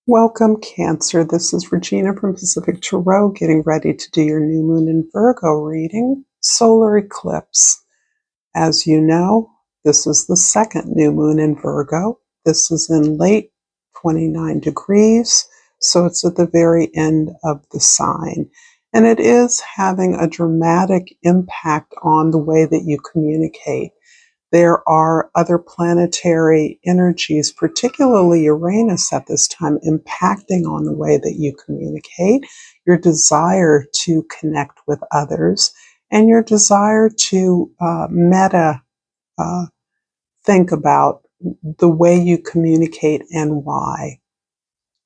Welcome, Cancer. This is Regina from Pacific Tarot, getting ready to do your new moon in Virgo reading, solar eclipse. As you know, this is the second new moon in Virgo. This is in late 29 degrees, so it's at the very end of the sign. And it is having a dramatic impact on the way that you communicate. There are other planetary energies, particularly Uranus at this time, impacting on the way that you communicate, your desire to connect with others, and your desire to think about the way you communicate and why.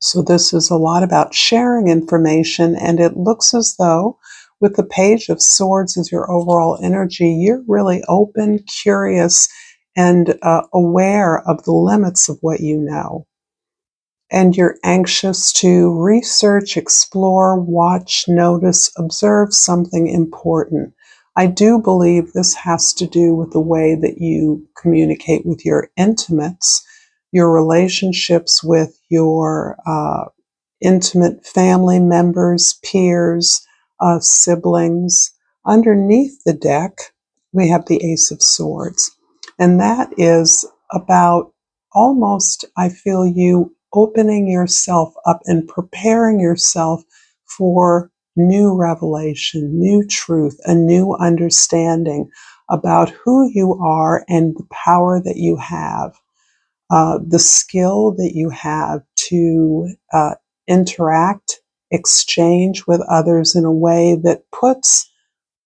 So this is a lot about sharing information, and it looks as though with the Page of Swords as your overall energy, you're really open, curious, and aware of the limits of what you know. And you're anxious to research, explore, watch, notice, observe something important. I do believe this has to do with the way that you communicate with your intimates, your relationships with your intimate family members, peers, siblings. Underneath the deck, we have the Ace of Swords. And that is about almost, I feel, you opening yourself up and preparing yourself for new revelation, new truth, a new understanding about who you are and the power that you have, the skill that you have to interact, exchange with others in a way that puts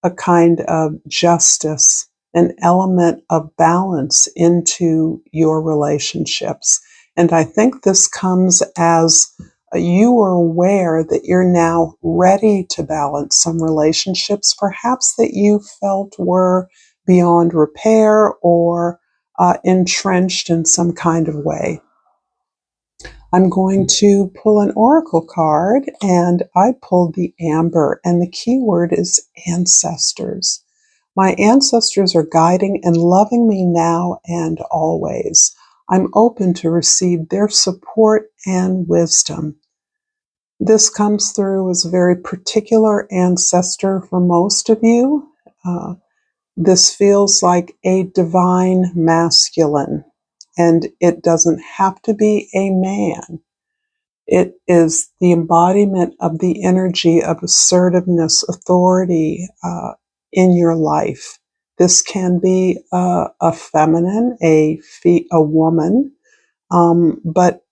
a kind of justice, an element of balance into your relationships. And I think this comes as you are aware that you're now ready to balance some relationships, perhaps that you felt were beyond repair or entrenched in some kind of way. I'm going to pull an oracle card, and I pulled the amber, and the key word is ancestors. My ancestors are guiding and loving me now and always. I'm open to receive their support and wisdom. This comes through as a very particular ancestor for most of you. This feels like a divine masculine, and it doesn't have to be a man. It is the embodiment of the energy of assertiveness, authority in your life. This can be a feminine, a woman, but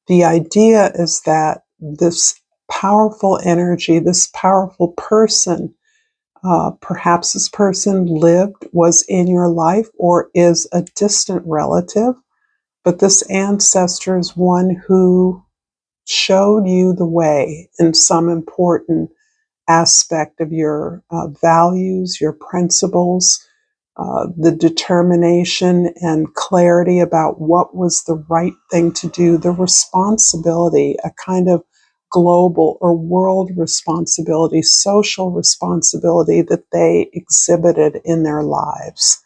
the idea is that this powerful energy, this powerful person, perhaps this person was in your life, or is a distant relative, but this ancestor is one who showed you the way in some important aspect of your values, your principles, the determination and clarity about what was the right thing to do, the responsibility, a kind of global or world responsibility, social responsibility that they exhibited in their lives.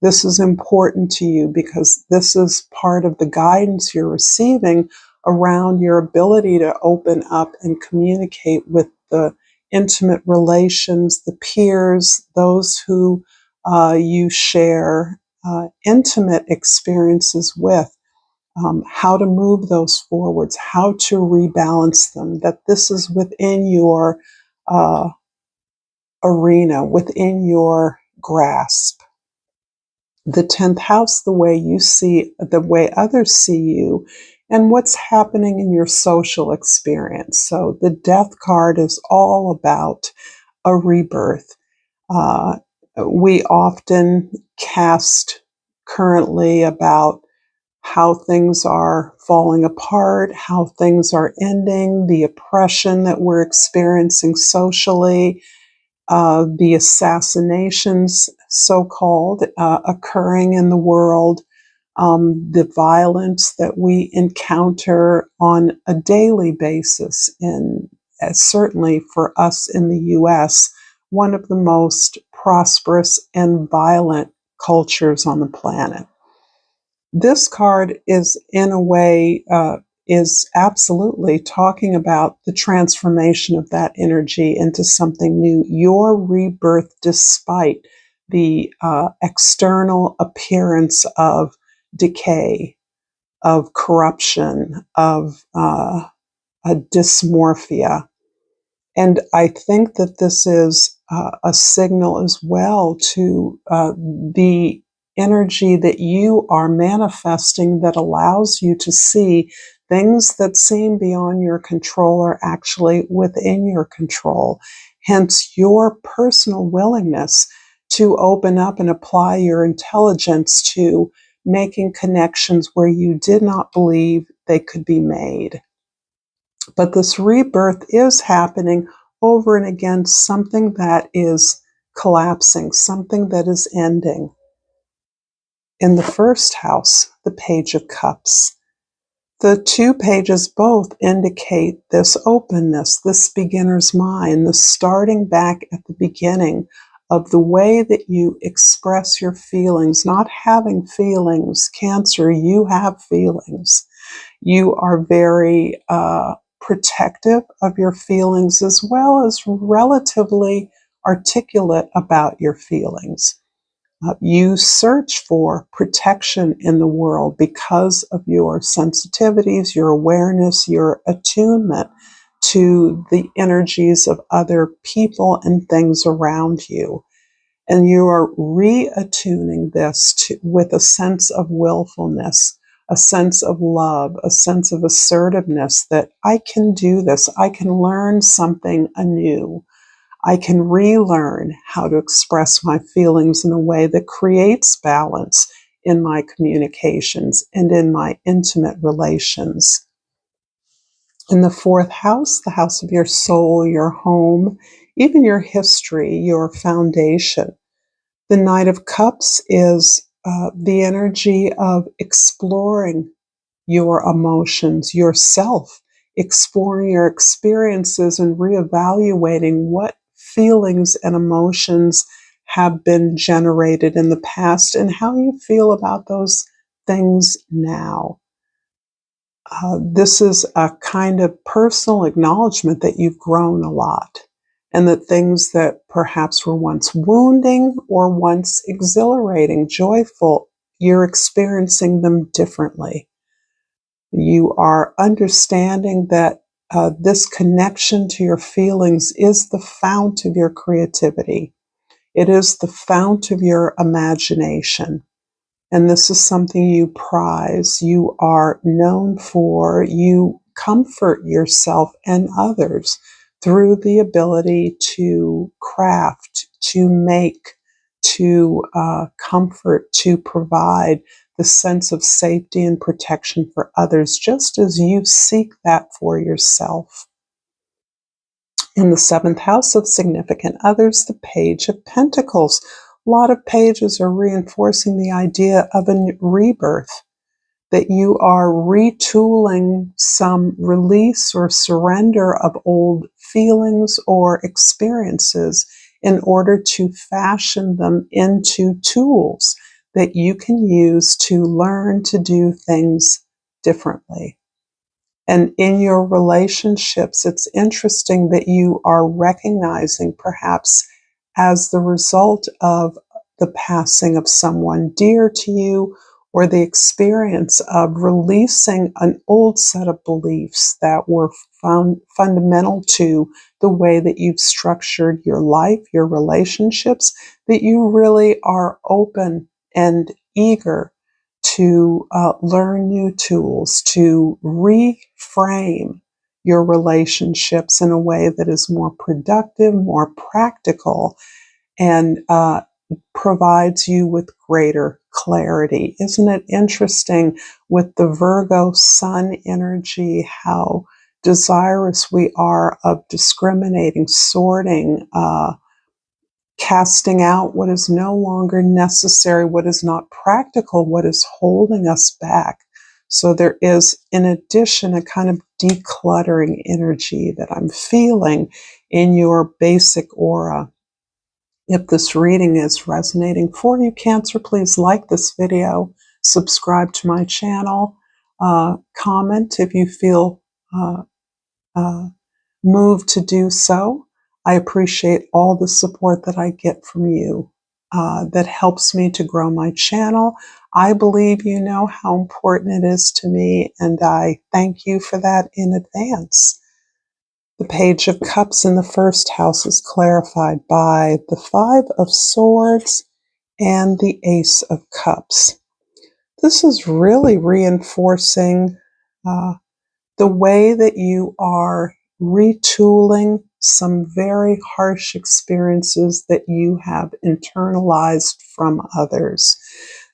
This is important to you because this is part of the guidance you're receiving around your ability to open up and communicate with the intimate relations, the peers, those who you share intimate experiences with, how to move those forwards, how to rebalance them, that this is within your arena, within your grasp. The 10th house, the way you see, the way others see you, and what's happening in your social experience. So the death card is all about a rebirth. We often cast currently about how things are falling apart, how things are ending, the oppression that we're experiencing socially, the assassinations, so-called, occurring in the world, the violence that we encounter on a daily basis, and certainly for us in the U.S., one of the most prosperous and violent cultures on the planet. This card is, in a way, is absolutely talking about the transformation of that energy into something new, your rebirth despite the external appearance of decay, of corruption, of a dysmorphia. And I think that this is a signal as well to the energy that you are manifesting that allows you to see things that seem beyond your control are actually within your control. Hence, your personal willingness to open up and apply your intelligence to making connections where you did not believe they could be made. But this rebirth is happening over and against something that is collapsing, something that is ending. In the first house, the Page of Cups, the two pages both indicate this openness, this beginner's mind, the starting back at the beginning of the way that you express your feelings, not having feelings. Cancer, you have feelings. You are very protective of your feelings as well as relatively articulate about your feelings. You search for protection in the world because of your sensitivities, your awareness, your attunement to the energies of other people and things around you. And you are reattuning this with a sense of willfulness, a sense of love, a sense of assertiveness that I can do this. I can learn something anew. I can relearn how to express my feelings in a way that creates balance in my communications and in my intimate relations. In the fourth house, the house of your soul, your home, even your history, your foundation. The Knight of Cups is the energy of exploring your emotions, yourself, exploring your experiences and reevaluating what feelings and emotions have been generated in the past and how you feel about those things now. This is a kind of personal acknowledgement that you've grown a lot and that things that perhaps were once wounding or once exhilarating, joyful, you're experiencing them differently. You are understanding that this connection to your feelings is the fount of your creativity. It is the fount of your imagination. And this is something you prize, you are known for, you comfort yourself and others through the ability to craft, to make, to comfort, to provide the sense of safety and protection for others, just as you seek that for yourself. In the seventh house of significant others, the Page of Pentacles. A lot of pages are reinforcing the idea of a rebirth, that you are retooling some release or surrender of old feelings or experiences in order to fashion them into tools that you can use to learn to do things differently. And in your relationships, it's interesting that you are recognizing, perhaps as the result of the passing of someone dear to you, or the experience of releasing an old set of beliefs that were fundamental to the way that you've structured your life, your relationships, that you really are open and eager to learn new tools, to reframe your relationships in a way that is more productive, more practical, and provides you with greater clarity. Isn't it interesting with the Virgo sun energy, how desirous we are of discriminating, sorting, casting out what is no longer necessary, what is not practical, what is holding us back. So there is, in addition, a kind of decluttering energy that I'm feeling in your basic aura. If this reading is resonating for you, Cancer, please like this video, subscribe to my channel. comment if you feel uh, moved to do so. I appreciate all the support that I get from you. That helps me to grow my channel. I believe you know how important it is to me, and I thank you for that in advance. The Page of Cups in the first house is clarified by the Five of Swords and the Ace of Cups. This is really reinforcing the way that you are retooling some very harsh experiences that you have internalized from others.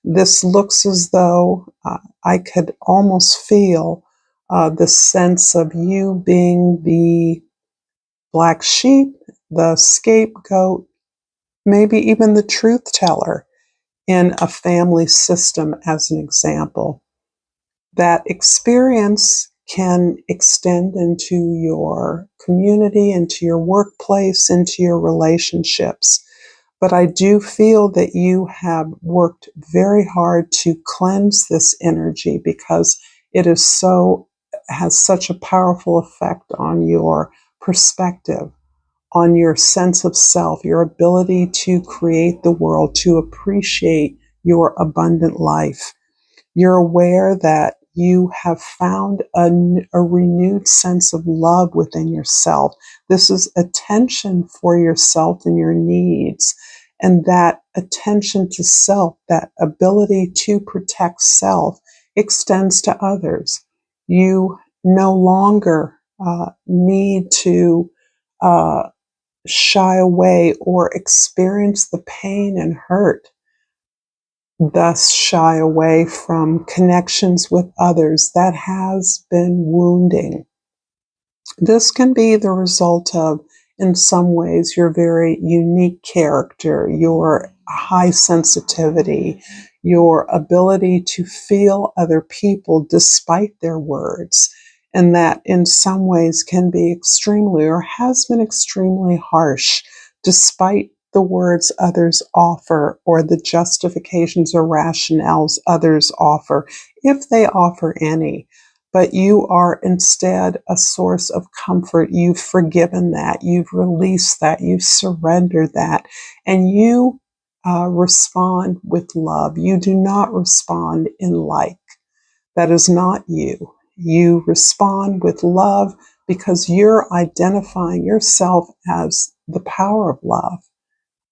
This looks as though I could almost feel the sense of you being the black sheep, the scapegoat, maybe even the truth teller in a family system, as an example. That experience can extend into your community, into your workplace, into your relationships. But I do feel that you have worked very hard to cleanse this energy because it is has such a powerful effect on your perspective, on your sense of self, your ability to create the world, to appreciate your abundant life. You're aware that you have found a renewed sense of love within yourself. This is attention for yourself and your needs. And that attention to self, that ability to protect self, extends to others. You no longer need to shy away or experience the pain and hurt, thus shy away from connections with others that has been wounding. This can be the result of, in some ways, your very unique character, your high sensitivity, your ability to feel other people despite their words, and that in some ways can be extremely or has been extremely harsh despite the words others offer or the justifications or rationales others offer, if they offer any. But you are instead a source of comfort. You've forgiven that. You've released that. You've surrendered that. And you respond with love. You do not respond in like. That is not you. You respond with love because you're identifying yourself as the power of love,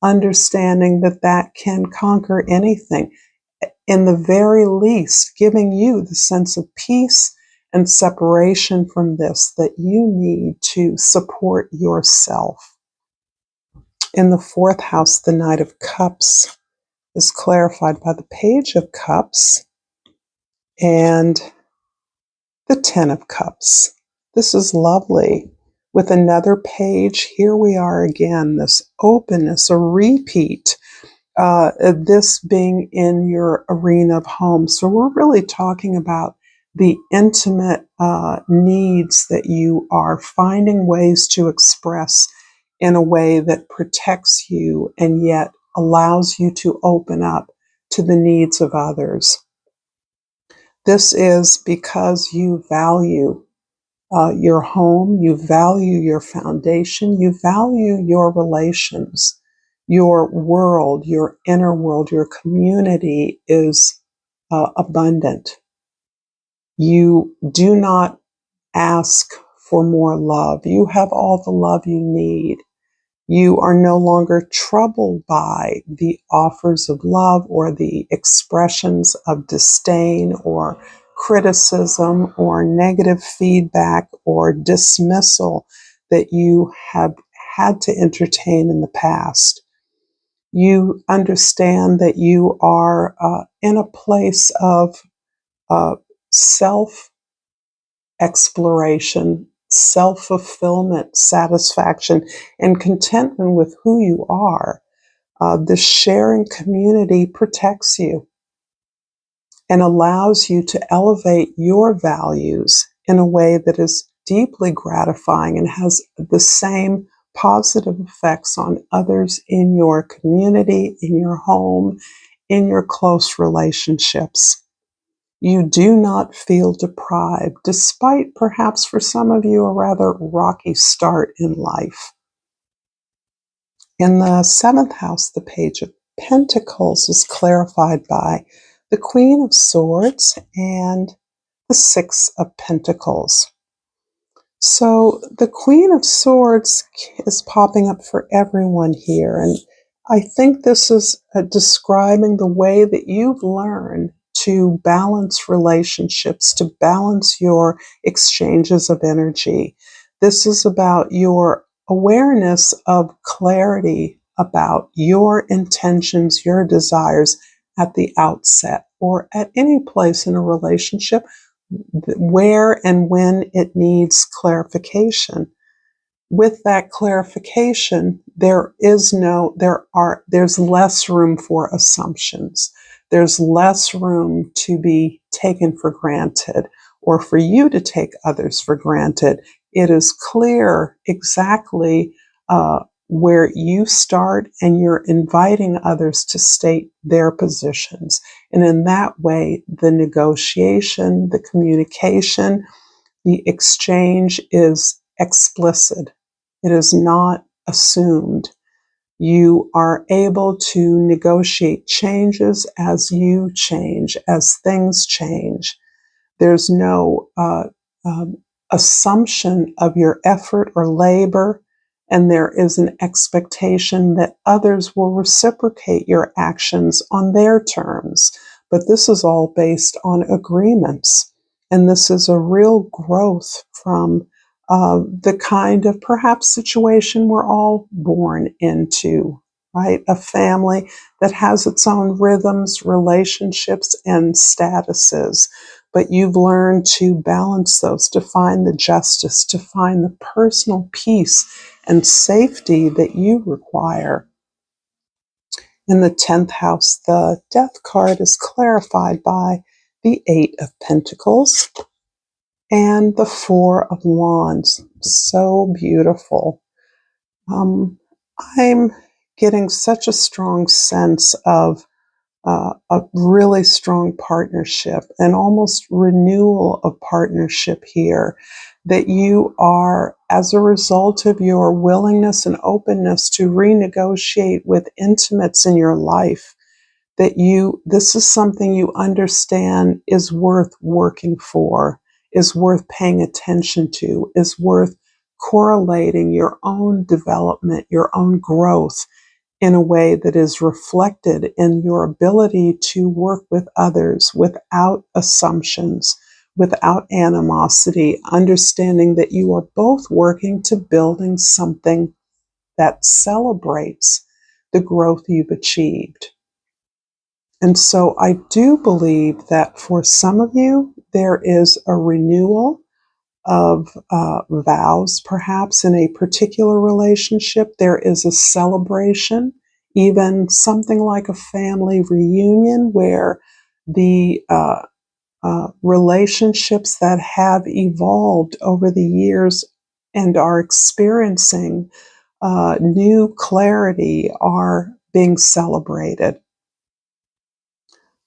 understanding that that can conquer anything. In the very least, giving you the sense of peace and separation from this that you need to support yourself. In the fourth house, the Knight of Cups is clarified by the Page of Cups and the Ten of Cups. This is lovely. With another page, here we are again, this openness, a repeat. This being in your arena of home. So we're really talking about the intimate needs that you are finding ways to express in a way that protects you and yet allows you to open up to the needs of others. This is because you value your home, you value your foundation, you value your relations. Your world, your inner world, your community is abundant. You do not ask for more love. You have all the love you need. You are no longer troubled by the offers of love or the expressions of disdain or criticism or negative feedback or dismissal that you have had to entertain in the past. You understand that you are in a place of self exploration, self fulfillment, satisfaction, and contentment with who you are. The sharing community protects you and allows you to elevate your values in a way that is deeply gratifying and has the same positive effects on others in your community, in your home, in your close relationships. You do not feel deprived, despite perhaps for some of you a rather rocky start in life. In the seventh house, the Page of Pentacles is clarified by the Queen of Swords and the Six of Pentacles. So the Queen of Swords is popping up for everyone here. And I think this is describing the way that you've learned to balance relationships, to balance your exchanges of energy. This is about your awareness of clarity about your intentions, your desires at the outset or at any place in a relationship where and when it needs clarification. With that clarification, there's less room for assumptions. There's less room to be taken for granted or for you to take others for granted. It is clear exactly where you start, and you're inviting others to state their positions. And in that way, the negotiation, the communication, the exchange is explicit. It is not assumed. You are able to negotiate changes as you change, as things change. There's no assumption of your effort or labor, and there is an expectation that others will reciprocate your actions on their terms. But this is all based on agreements, and this is a real growth from the kind of perhaps situation we're all born into, right? A family that has its own rhythms, relationships, and statuses. But you've learned to balance those, to find the justice, to find the personal peace and safety that you require. In the 10th house, the Death card is clarified by the Eight of Pentacles and the Four of Wands. So beautiful. I'm getting such a strong sense of a really strong partnership, and almost renewal of partnership here, that you are, as a result of your willingness and openness to renegotiate with intimates in your life, that this is something you understand is worth working for, is worth paying attention to, is worth correlating your own development, your own growth in a way that is reflected in your ability to work with others without assumptions, without animosity, understanding that you are both working to building something that celebrates the growth you've achieved. And so I do believe that for some of you, there is a renewal of vows, perhaps in a particular relationship. There is a celebration, even something like a family reunion, where the relationships that have evolved over the years and are experiencing new clarity are being celebrated.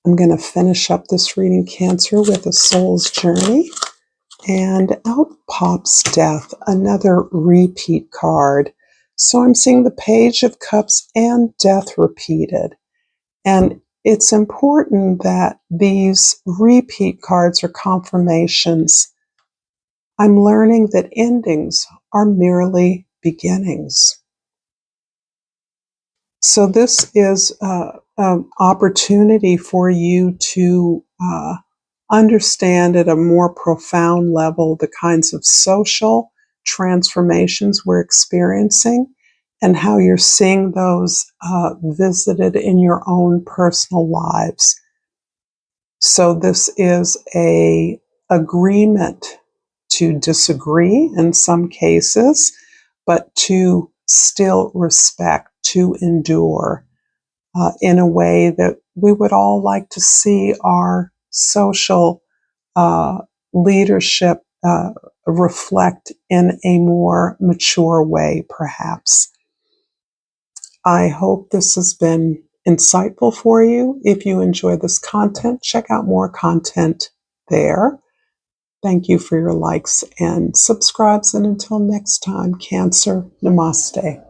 I'm going to finish up this reading, Cancer, with a soul's journey. And out pops Death, another repeat card. So I'm seeing the Page of Cups and Death repeated. And it's important that these repeat cards are confirmations. I'm learning that endings are merely beginnings. So this is an opportunity for you to understand at a more profound level the kinds of social transformations we're experiencing and how you're seeing those visited in your own personal lives. So this is an agreement to disagree in some cases, but to still respect, to endure in a way that we would all like to see our social leadership reflect in a more mature way, perhaps. I hope this has been insightful for you. If you enjoy this content, check out more content there. Thank you for your likes and subscribes. And until next time, Cancer, namaste.